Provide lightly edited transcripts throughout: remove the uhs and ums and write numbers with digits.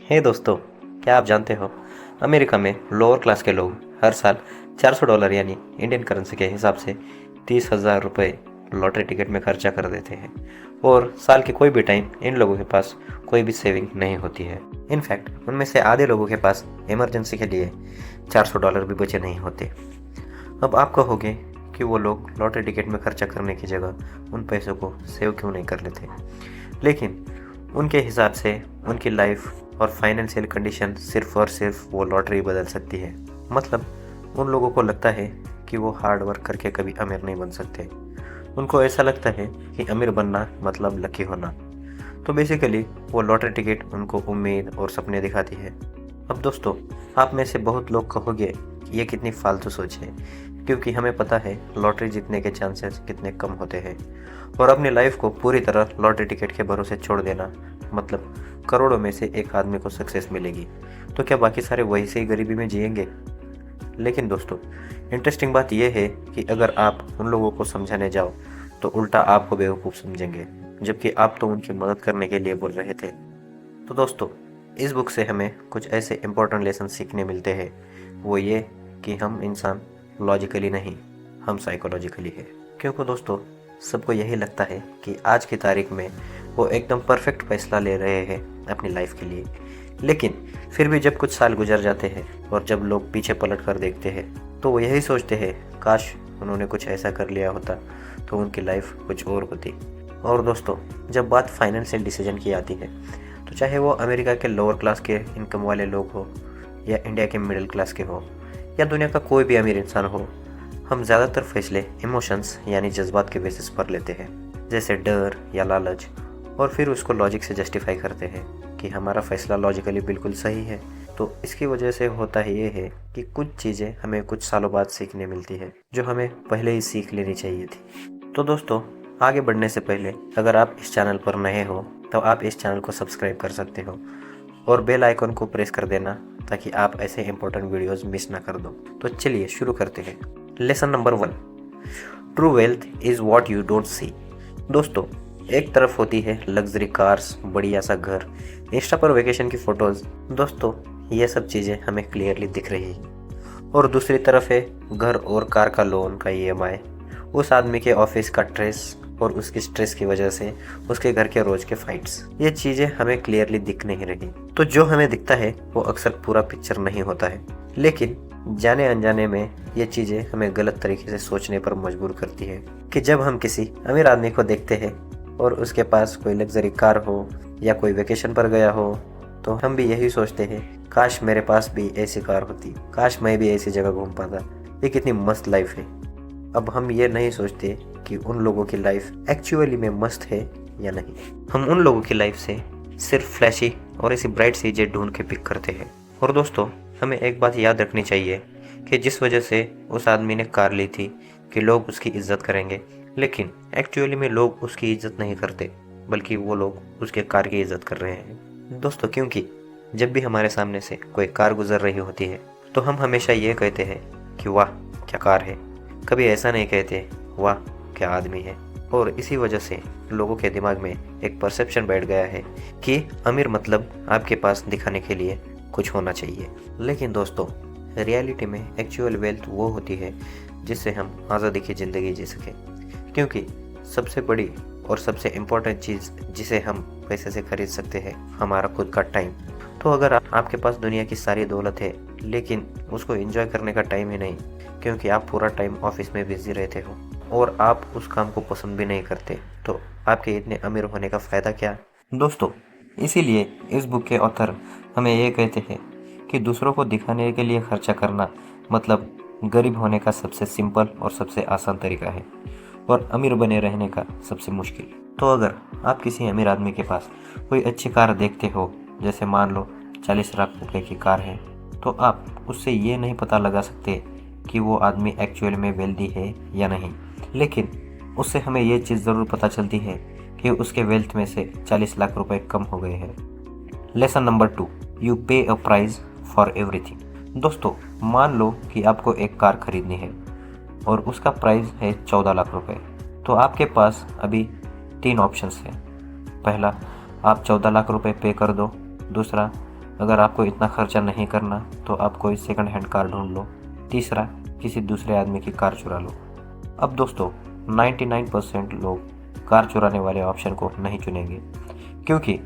हे दोस्तों, क्या आप जानते हो अमेरिका में लोअर क्लास के लोग हर साल $400 यानी इंडियन करेंसी के हिसाब से 30,000 रुपये लॉटरी टिकट में खर्चा कर देते हैं और साल के कोई भी टाइम इन लोगों के पास कोई भी सेविंग नहीं होती है। इनफैक्ट उनमें से आधे लोगों के पास इमरजेंसी के लिए $400 भी बचे नहीं होते। अब आप कहोगे कि वो लोग लॉटरी टिकट में खर्चा करने की जगह उन पैसों को सेव क्यों नहीं कर लेते, लेकिन उनके हिसाब से उनकी लाइफ और फाइनेंशियल कंडीशन सिर्फ और सिर्फ वो लॉटरी बदल सकती है। मतलब उन लोगों को लगता है कि वो हार्ड वर्क करके कभी अमीर नहीं बन सकते। उनको ऐसा लगता है कि अमीर बनना मतलब लकी होना। तो बेसिकली वो लॉटरी टिकट उनको उम्मीद और सपने दिखाती है। अब दोस्तों, आप में से बहुत लोग कहोगे कि ये कितनी फालतू सोच है, क्योंकि हमें पता है लॉटरी जीतने के चांसेस कितने कम होते हैं और अपनी लाइफ को पूरी तरह लॉटरी टिकट के भरोसे छोड़ देना मतलब करोड़ों में से एक आदमी को सक्सेस मिलेगी, तो क्या बाकी सारे वही से ही गरीबी में जिएंगे? लेकिन दोस्तों, इंटरेस्टिंग बात यह है कि अगर आप उन लोगों को समझाने जाओ तो उल्टा आपको बेवकूफ़ समझेंगे, जबकि आप तो उनकी मदद करने के लिए बोल रहे थे। तो दोस्तों, इस बुक से हमें कुछ ऐसे इंपॉर्टेंट लेसन सीखने मिलते हैं। वो ये कि हम इंसान लॉजिकली नहीं, हम साइकोलॉजिकली है। क्योंकि दोस्तों, सबको यही लगता है कि आज की तारीख में वो एकदम परफेक्ट फैसला ले रहे हैं अपनी लाइफ के लिए, लेकिन फिर भी जब कुछ साल गुजर जाते हैं और जब लोग पीछे पलट कर देखते हैं तो वो यही सोचते हैं काश उन्होंने कुछ ऐसा कर लिया होता तो उनकी लाइफ कुछ और होती। और दोस्तों, जब बात फाइनेंशियल डिसीजन की आती है तो चाहे वो अमेरिका के लोअर क्लास के इनकम वाले लोग हो या इंडिया के मिडिल क्लास के हो या दुनिया का कोई भी अमीर इंसान हो, हम ज़्यादातर फैसले इमोशंस यानी जज्बात के बेसिस पर लेते हैं, जैसे डर या लालच, और फिर उसको लॉजिक से जस्टिफाई करते हैं कि हमारा फैसला लॉजिकली बिल्कुल सही है। तो इसकी वजह से होता ही ये है कि कुछ चीज़ें हमें कुछ सालों बाद सीखने मिलती है जो हमें पहले ही सीख लेनी चाहिए थी। तो दोस्तों, आगे बढ़ने से पहले अगर आप इस चैनल पर नए हो तो आप इस चैनल को सब्सक्राइब कर सकते हो और बेल आइकन को प्रेस कर देना ताकि आप ऐसे इंपॉर्टेंट वीडियोस मिस ना कर दो। तो चलिए शुरू करते हैं। Lesson number 1, true wealth is what you don't see. दोस्तों, एक तरफ होती है लग्जरी कार्स, बढ़िया सा घर, इंस्टा पर वेकेशन की फ़ोटोज़। दोस्तों, ये सब चीज़ें हमें क्लियरली दिख रही हैं। और दूसरी तरफ है घर और कार का लोन का EMI, उस आदमी के ऑफिस का स्ट्रेस और उसकी स्ट्रेस की वजह से उसके घर के रोज़ के फाइट्स। ये चीज़ें हमें क्लियरली दिख नहीं रही। तो जो हमें दिखता है वो अक्सर पूरा पिक्चर नहीं होता है, लेकिन जाने अनजाने में ये चीज़ें हमें गलत तरीके से सोचने पर मजबूर करती है कि जब हम किसी अमीर आदमी को देखते हैं और उसके पास कोई लग्जरी कार हो या कोई वेकेशन पर गया हो तो हम भी यही सोचते हैं काश मेरे पास भी ऐसी कार होती, काश मैं भी ऐसी जगह घूम पाता, ये कितनी मस्त लाइफ है। अब हम ये नहीं सोचते कि उन लोगों की लाइफ एक्चुअली में मस्त है या नहीं। हम उन लोगों की लाइफ से सिर्फ फ्लैशी और ऐसी ब्राइट चीज़ें ढूंढ के पिक करते हैं। और दोस्तों, हमें एक बात याद रखनी चाहिए कि जिस वजह से उस आदमी ने कार ली थी कि लोग उसकी इज्जत करेंगे, लेकिन एक्चुअली में लोग उसकी इज्जत नहीं करते, बल्कि वो लोग उसके कार की इज्जत कर रहे हैं। दोस्तों, क्योंकि जब भी हमारे सामने से कोई कार गुजर रही होती है तो हम हमेशा ये कहते हैं कि वाह क्या कार है, कभी ऐसा नहीं कहते वाह क्या आदमी है। और इसी वजह से लोगों के दिमाग में एक परसेप्शन बैठ गया है कि अमीर मतलब आपके पास दिखाने के लिए कुछ होना चाहिए। लेकिन दोस्तों, रियलिटी में एक्चुअल वेल्थ वो होती है जिससे हम आज़ादी की ज़िंदगी जी सकें, क्योंकि सबसे बड़ी और सबसे इम्पोर्टेंट चीज़ जिसे हम पैसे से खरीद सकते हैं हमारा खुद का टाइम। तो अगर आपके पास दुनिया की सारी दौलत है लेकिन उसको एंजॉय करने का टाइम ही नहीं, क्योंकि आप पूरा टाइम ऑफिस में बिजी रहते हो और आप उस काम को पसंद भी नहीं करते, तो आपके इतने अमीर होने का फ़ायदा क्या? दोस्तों, इसीलिए इस बुक के ऑथर हमें ये कहते हैं कि दूसरों को दिखाने के लिए खर्चा करना मतलब गरीब होने का सबसे सिंपल और सबसे आसान तरीका है और अमीर बने रहने का सबसे मुश्किल। तो अगर आप किसी अमीर आदमी के पास कोई अच्छी कार देखते हो, जैसे मान लो 40 लाख रुपए की कार है, तो आप उससे ये नहीं पता लगा सकते कि वो आदमी एक्चुअल में वेल्दी है या नहीं, लेकिन उससे हमें ये चीज़ ज़रूर पता चलती है कि उसके वेल्थ में से 40 लाख रुपए कम हो गए हैं। लेसन नंबर 2, यू पे अ प्राइस फॉर एवरीथिंग। दोस्तों, मान लो कि आपको एक कार खरीदनी है और उसका प्राइस है 14 लाख रुपए, तो आपके पास अभी 3 ऑप्शंस हैं। पहला, आप 14 लाख रुपए पे कर दो। दूसरा, अगर आपको इतना खर्चा नहीं करना तो आप कोई सेकंड हैंड कार ढूंढ लो। तीसरा, किसी दूसरे आदमी की कार चुरा लो। अब दोस्तों 99% लोग कार चुराने वाले ऑप्शन को नहीं चुनेंगे, क्योंकि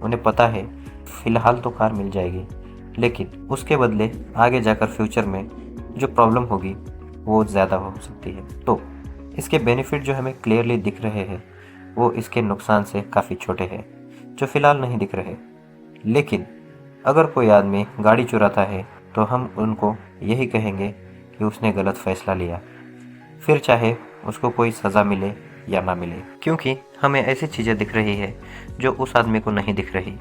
उन्हें पता है फ़िलहाल तो कार मिल जाएगी, लेकिन उसके बदले आगे जाकर फ्यूचर में जो प्रॉब्लम होगी वो ज़्यादा हो सकती है। तो इसके बेनिफिट जो हमें क्लियरली दिख रहे हैं वो इसके नुकसान से काफ़ी छोटे हैं, जो फ़िलहाल नहीं दिख रहे। लेकिन अगर कोई आदमी गाड़ी चुराता है तो हम उनको यही कहेंगे कि उसने गलत फ़ैसला लिया, फिर चाहे उसको कोई सज़ा मिले या ना मिले, क्योंकि हमें ऐसी चीज़ें दिख रही है जो उस आदमी को नहीं दिख रही।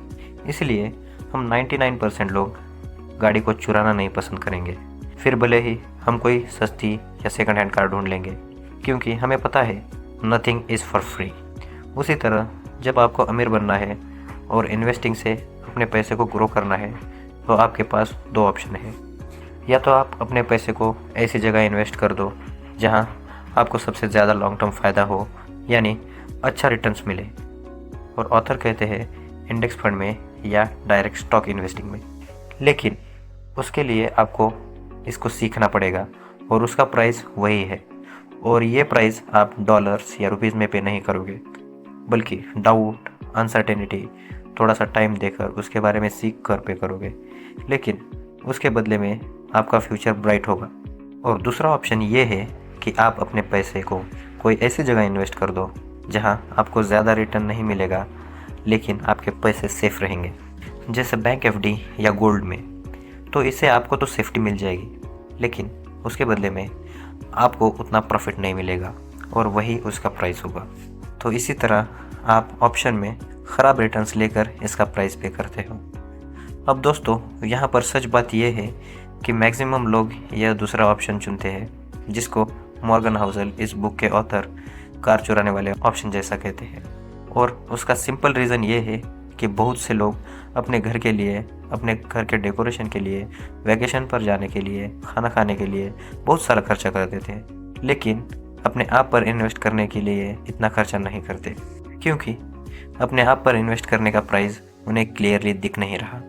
इसलिए हम 99% लोग गाड़ी को चुराना नहीं पसंद करेंगे, फिर भले ही हम कोई सस्ती या सेकंड हैंड कार ढूंढ लेंगे, क्योंकि हमें पता है नथिंग इज़ फॉर फ्री। उसी तरह जब आपको अमीर बनना है और इन्वेस्टिंग से अपने पैसे को ग्रो करना है तो आपके पास दो ऑप्शन है। या तो आप अपने पैसे को ऐसी जगह इन्वेस्ट कर दो जहां आपको सबसे ज़्यादा लॉन्ग टर्म फ़ायदा हो, यानी अच्छा रिटर्न्स मिले, और ऑथर कहते हैं इंडेक्स फंड में या डायरेक्ट स्टॉक इन्वेस्टिंग में। लेकिन उसके लिए आपको इसको सीखना पड़ेगा और उसका प्राइस वही है, और ये प्राइस आप डॉलर्स या रुपीज़ में पे नहीं करोगे, बल्कि डाउट, अनसर्टेनिटी, थोड़ा सा टाइम देकर उसके बारे में सीख कर पे करोगे। लेकिन उसके बदले में आपका फ्यूचर ब्राइट होगा। और दूसरा ऑप्शन ये है कि आप अपने पैसे को कोई ऐसी जगह इन्वेस्ट कर दो जहां आपको ज़्यादा रिटर्न नहीं मिलेगा, लेकिन आपके पैसे सेफ रहेंगे, जैसे बैंक एफडी या गोल्ड में। तो इससे आपको तो सेफ्टी मिल जाएगी, लेकिन उसके बदले में आपको उतना प्रॉफिट नहीं मिलेगा और वही उसका प्राइस होगा। तो इसी तरह आप ऑप्शन में ख़राब रिटर्न्स लेकर इसका प्राइस पे करते हो। अब दोस्तों यहाँ पर सच बात यह है कि मैक्सिमम लोग यह दूसरा ऑप्शन चुनते हैं, जिसको मॉर्गन हाउसल इस बुक के ऑथर कार चुराने वाले ऑप्शन जैसा कहते हैं। और उसका सिंपल रीज़न ये है कि बहुत से लोग अपने घर के लिए, अपने घर के डेकोरेशन के लिए, वैकेशन पर जाने के लिए, खाना खाने के लिए बहुत सारा खर्चा कर देते हैं, लेकिन अपने आप पर इन्वेस्ट करने के लिए इतना खर्चा नहीं करते, क्योंकि अपने आप पर इन्वेस्ट करने का प्राइस उन्हें क्लियरली दिख नहीं रहा,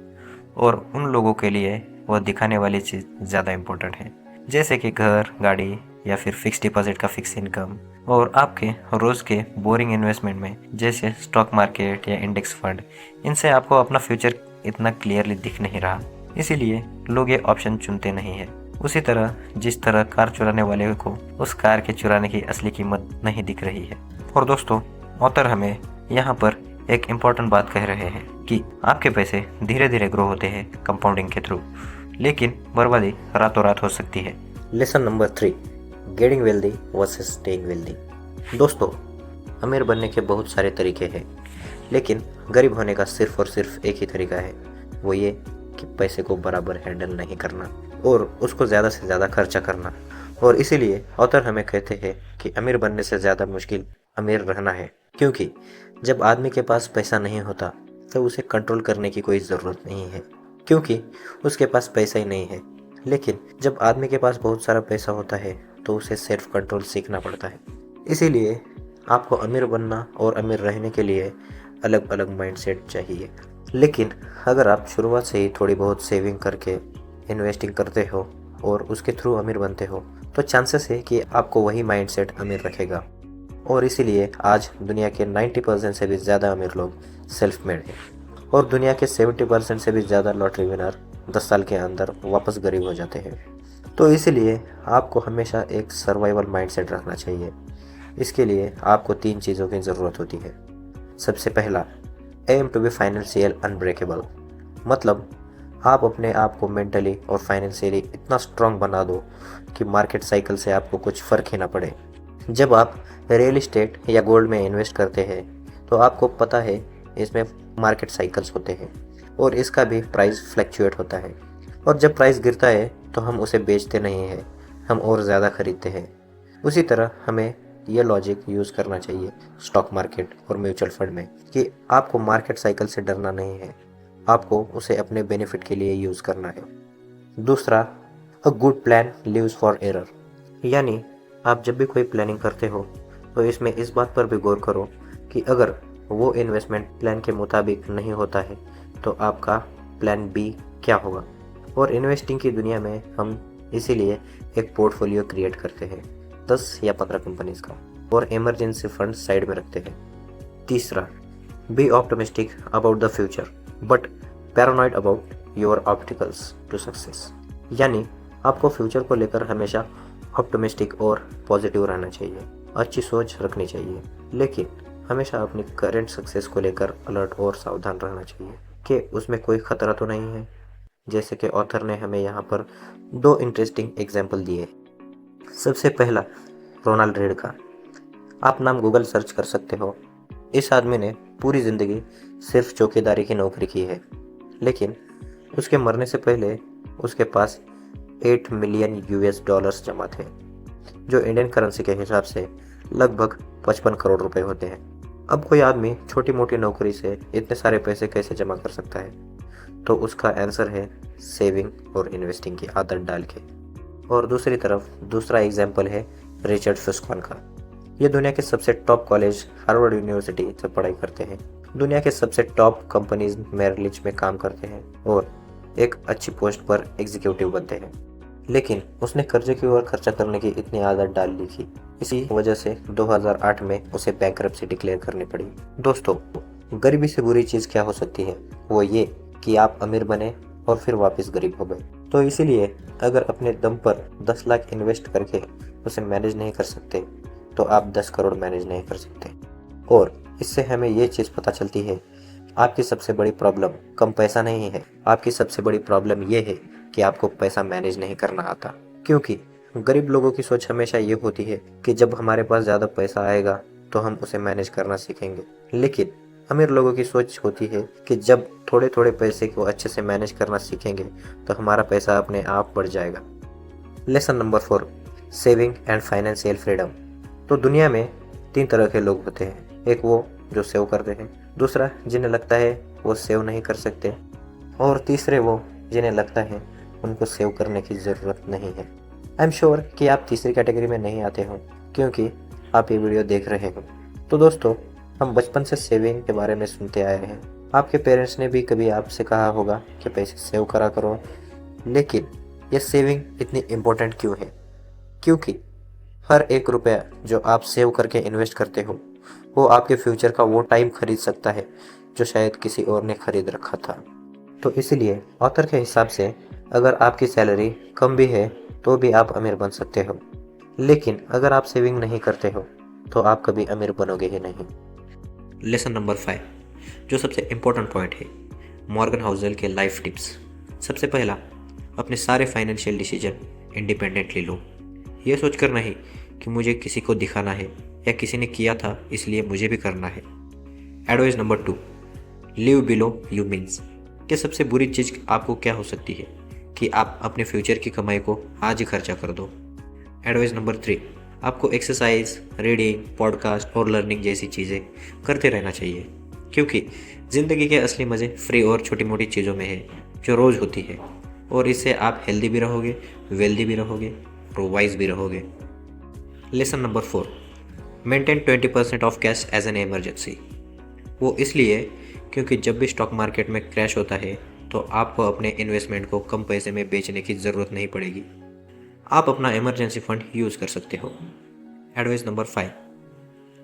और उन लोगों के लिए वह दिखाने वाली चीज़ ज़्यादा इम्पोर्टेंट है, जैसे कि घर, गाड़ी या फिर फिक्स डिपॉजिट का फिक्स इनकम। और आपके रोज़ के बोरिंग इन्वेस्टमेंट में जैसे स्टॉक मार्केट या इंडेक्स फंड, इनसे आपको अपना फ्यूचर इतना क्लियरली दिख नहीं रहा, इसीलिए लोग ये ऑप्शन चुनते नहीं हैं। उसी तरह जिस तरह कार चुराने वाले को उस कार के चुराने की असली कीमत नहीं दिख रही है। और दोस्तों ऑथर हमें यहाँ पर एक इम्पॉर्टेंट बात कह रहे हैं कि आपके पैसे धीरे धीरे ग्रो होते हैं कंपाउंडिंग के थ्रू, लेकिन बर्बादी रातों रात हो सकती है। Lesson number 3, getting wealthy versus staying wealthy. दोस्तों अमीर बनने के बहुत सारे तरीके हैं, लेकिन गरीब होने का सिर्फ और सिर्फ एक ही तरीका है, वो ये कि पैसे को बराबर हैंडल नहीं करना और उसको ज़्यादा से ज़्यादा खर्चा करना। और इसीलिए ऑथर हमें कहते हैं कि अमीर बनने से ज़्यादा मुश्किल अमीर रहना है, क्योंकि जब आदमी के पास पैसा नहीं होता तो उसे कंट्रोल करने की कोई ज़रूरत नहीं है, क्योंकि उसके पास पैसा ही नहीं है। लेकिन जब आदमी के पास बहुत सारा पैसा होता है तो उसे सेल्फ कंट्रोल सीखना पड़ता है। इसीलिए आपको अमीर बनना और अमीर रहने के लिए अलग अलग माइंडसेट चाहिए। लेकिन अगर आप शुरुआत से ही थोड़ी बहुत सेविंग करके इन्वेस्टिंग करते हो और उसके थ्रू अमीर बनते हो तो चांसेस है कि आपको वही माइंडसेट अमीर रखेगा। और इसीलिए आज दुनिया के 90% से भी ज़्यादा अमीर लोग सेल्फ मेड हैं, और दुनिया के 70% से भी ज़्यादा लॉटरी विनर 10 साल के अंदर वापस गरीब हो जाते हैं। तो इसीलिए आपको हमेशा एक सर्वाइवल माइंडसेट रखना चाहिए। इसके लिए आपको 3 चीज़ों की ज़रूरत होती है। सबसे पहला, aim to be financial unbreakable, मतलब आप अपने आप को मेंटली और फाइनेंशियली इतना स्ट्रांग बना दो कि मार्केट साइकिल से आपको कुछ फ़र्क ही ना पड़े। जब आप रियल इस्टेट या गोल्ड में इन्वेस्ट करते हैं तो आपको पता है इसमें मार्केट साइकिल्स होते हैं और इसका भी प्राइस फ्लक्चुएट होता है, और जब प्राइस गिरता है तो हम उसे बेचते नहीं हैं, हम और ज़्यादा खरीदते हैं। उसी तरह हमें यह लॉजिक यूज़ करना चाहिए स्टॉक मार्केट और म्यूचुअल फंड में कि आपको मार्केट साइकिल से डरना नहीं है, आपको उसे अपने बेनिफिट के लिए यूज़ करना है। दूसरा, a good plan leaves for error, यानी आप जब भी कोई प्लानिंग करते हो तो इसमें इस बात पर भी गौर करो कि अगर वो इन्वेस्टमेंट प्लान के मुताबिक नहीं होता है तो आपका प्लान बी क्या होगा। और इन्वेस्टिंग की दुनिया में हम इसीलिए एक पोर्टफोलियो क्रिएट करते हैं 10 या 15 कंपनीज का, और इमरजेंसी फंड साइड में रखते हैं। तीसरा, be optimistic about the future but paranoid about your obstacles to success. यानी आपको फ्यूचर को लेकर हमेशा ऑप्टिमिस्टिक और पॉजिटिव रहना चाहिए, अच्छी सोच रखनी चाहिए, लेकिन हमेशा अपनी करंट सक्सेस को लेकर अलर्ट और सावधान रहना चाहिए कि उसमें कोई खतरा तो नहीं है। जैसे कि ऑथर ने हमें यहाँ पर 2 इंटरेस्टिंग एग्जाम्पल दिए। सबसे पहला, रोनाल्ड रेड का। आप नाम गूगल सर्च कर सकते हो। इस आदमी ने पूरी ज़िंदगी सिर्फ चौकीदारी की नौकरी की है, लेकिन उसके मरने से पहले उसके पास 8 मिलियन यूएस डॉलर्स जमा थे, जो इंडियन करेंसी के हिसाब से लगभग 55 करोड़ रुपए होते हैं। अब कोई आदमी छोटी मोटी नौकरी से इतने सारे पैसे कैसे जमा कर सकता है? तो उसका आंसर है सेविंग और इन्वेस्टिंग की आदत डाल के। और दूसरी तरफ दूसरा एग्जाम्पल है रिचर्ड फिस्कॉन का। ये दुनिया के सबसे टॉप कॉलेज हार्वर्ड यूनिवर्सिटी से पढ़ाई करते हैं, दुनिया के सबसे टॉप कंपनीज मेरिल लिंच में काम करते हैं और एक अच्छी पोस्ट पर एग्जीक्यूटिव बनते हैं। लेकिन उसने कर्जे की ओर खर्चा करने की इतनी आदत डाल ली थी, इसी वजह से 2008 में उसे बैंकरप्सी डिक्लेयर करनी पड़ी। दोस्तों, गरीबी से बुरी चीज़ क्या हो सकती है? वो ये कि आप अमीर बने और फिर वापस गरीब हो गए। तो इसीलिए अगर अपने दम पर 10 लाख इन्वेस्ट करके उसे मैनेज नहीं कर सकते, तो आप 10 करोड़ मैनेज नहीं कर सकते। और इससे हमें ये चीज़ पता चलती है, आपकी सबसे बड़ी प्रॉब्लम कम पैसा नहीं है, आपकी सबसे बड़ी प्रॉब्लम ये है कि आपको पैसा मैनेज नहीं करना आता। क्योंकि गरीब लोगों की सोच हमेशा ये होती है कि जब हमारे पास ज़्यादा पैसा आएगा तो हम उसे मैनेज करना सीखेंगे, लेकिन अमीर लोगों की सोच होती है कि जब थोड़े थोड़े पैसे को अच्छे से मैनेज करना सीखेंगे तो हमारा पैसा अपने आप बढ़ जाएगा। Lesson number 4, saving and financial freedom. तो दुनिया में 3 तरह के लोग होते हैं। एक वो जो सेव करते हैं, दूसरा जिन्हें लगता है वो सेव नहीं कर सकते, और तीसरे वो जिन्हें लगता है उनको सेव करने की ज़रूरत नहीं है। आई एम श्योर कि आप तीसरी कैटेगरी में नहीं आते हो, क्योंकि आप ये वीडियो देख रहे हो। तो दोस्तों, हम बचपन से सेविंग के बारे में सुनते आए हैं। आपके पेरेंट्स ने भी कभी आपसे कहा होगा कि पैसे सेव करा करो, लेकिन ये सेविंग इतनी इम्पोर्टेंट क्यों है? क्योंकि हर 1 रुपया जो आप सेव करके इन्वेस्ट करते हो, वो आपके फ्यूचर का वो टाइम खरीद सकता है जो शायद किसी और ने खरीद रखा था। तो इसलिए ऑथर के हिसाब से अगर आपकी सैलरी कम भी है तो भी आप अमीर बन सकते हो, लेकिन अगर आप सेविंग नहीं करते हो तो आप कभी अमीर बनोगे ही नहीं। लेसन नंबर 5, जो सबसे इम्पोर्टेंट पॉइंट है, मॉर्गन हाउसल के लाइफ टिप्स। सबसे पहला, अपने सारे फाइनेंशियल डिसीजन इंडिपेंडेंटली लो। ये सोचकर नहीं कि मुझे किसी को दिखाना है या किसी ने किया था इसलिए मुझे भी करना है। Advice number 2, live below you means. कि सबसे बुरी चीज़ आपको क्या हो सकती है कि आप अपने फ्यूचर की कमाई को आज ही खर्चा कर दो। एडवाइस नंबर 3, आपको एक्सरसाइज, रीडिंग, पॉडकास्ट और लर्निंग जैसी चीज़ें करते रहना चाहिए, क्योंकि ज़िंदगी के असली मज़े फ्री और छोटी मोटी चीज़ों में है जो रोज़ होती है, और इससे आप हेल्दी भी रहोगे, वेल्दी भी रहोगे और वाइज भी रहोगे। Lesson number 4, maintain 20% of cash as an emergency. वो इसलिए क्योंकि जब भी स्टॉक मार्केट में क्रैश होता है तो आपको अपने इन्वेस्टमेंट को कम पैसे में बेचने की ज़रूरत नहीं पड़ेगी, आप अपना इमरजेंसी फंड यूज़ कर सकते हो। एडवाइस नंबर 5,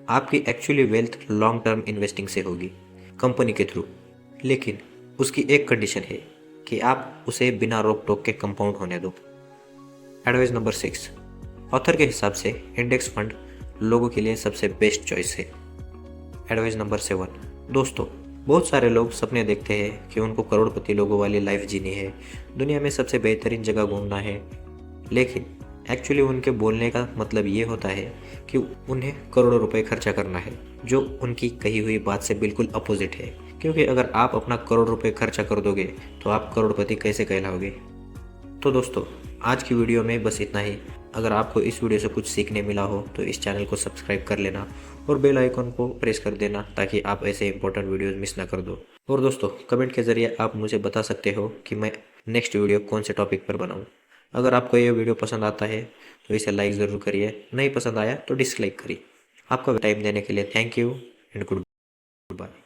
आपकी actually wealth long term investing से होगी, कंपनी के थ्रू, लेकिन उसकी एक कंडीशन है कि आप उसे बिना रोक टोक के कंपाउंड होने दो। एडवाइस नंबर 6, ऑथर के हिसाब से इंडेक्स फंड लोगों के लिए सबसे बेस्ट चॉइस है। एडवाइस नंबर 7, दोस्तों, बहुत सारे लोग सपने देखते हैं कि उनको करोड़पति लोगों वाली लाइफ जीनी है, दुनिया में सबसे बेहतरीन जगह घूमना है, लेकिन एक्चुअली उनके बोलने का मतलब ये होता है कि उन्हें करोड़ों रुपए खर्चा करना है, जो उनकी कही हुई बात से बिल्कुल अपोजिट है। क्योंकि अगर आप अपना करोड़ रुपए खर्चा कर दोगे तो आप करोड़पति कैसे कहलाओगे। तो दोस्तों, आज की वीडियो में बस इतना ही। अगर आपको इस वीडियो से कुछ सीखने मिला हो तो इस चैनल को सब्सक्राइब कर लेना और बेल आइकन को प्रेस कर देना, ताकि आप ऐसे इंपॉर्टेंट वीडियोस मिस ना कर दो। और दोस्तों, कमेंट के ज़रिए आप मुझे बता सकते हो कि मैं नेक्स्ट वीडियो कौन से टॉपिक पर बनाऊँ। अगर आपको ये वीडियो पसंद आता है तो इसे लाइक ज़रूर करिए, नहीं पसंद आया तो डिसलाइक करिए। आपका टाइम देने के लिए thank you and good bye.